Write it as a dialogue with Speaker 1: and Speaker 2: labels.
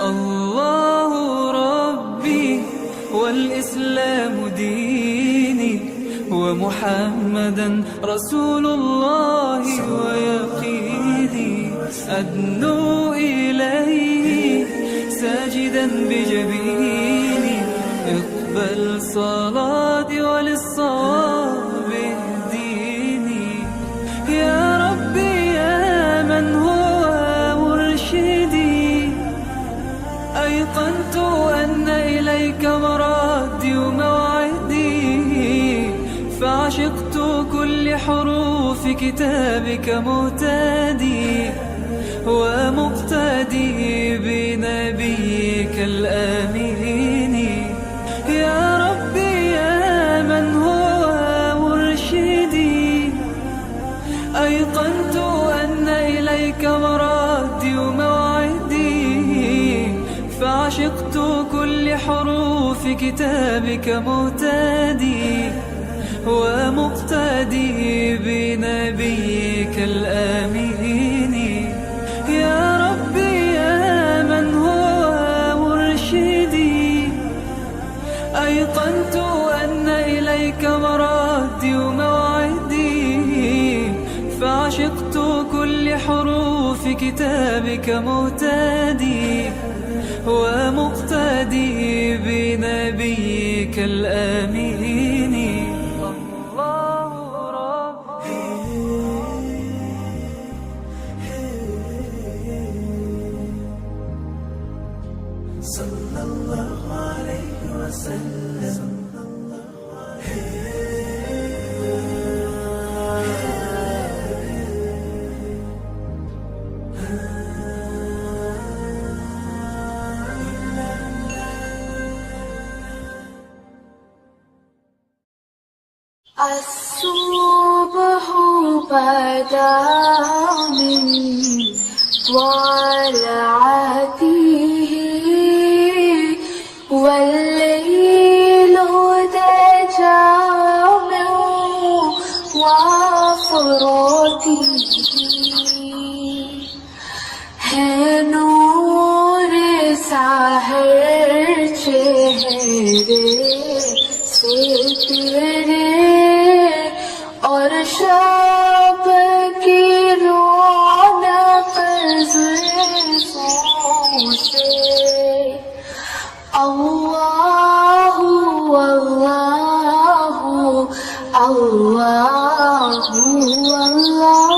Speaker 1: الله ربي والإسلام ديني ومحمدا رسول الله ويقيني أدنو إليه ساجدا بجبيني اقبل صلاتي وللصواب اهديني يا ربي يا من هو مرشدي أيقنت أن إليك مرادي وموعدي فعشقت كل حروف كتابك مهتدي ومقتدي بنبيك الآمين يا ربي يا من هو مرشدي أيقنت أن إليك مرادي وموعدي فعشقت كل حروف كتابك مهتدي ومقتدي بنبيك الآمين يا ربي يا من هو مرشدي أيقنت أن إليك مرادي وموعدي فعشقت كل حروف كتابك مهتدي ومقتدي بنبيك الآمين الله ربي صلى الله عليه وسلم
Speaker 2: الصبح بدا من طلعته والليل دجى من وفرته है नूर साहर चेहरे से तेरे और शब की रौनक ज़ुल्फ़ों से अल्लाहु अल्लाहु अल्लाहु अल्लाह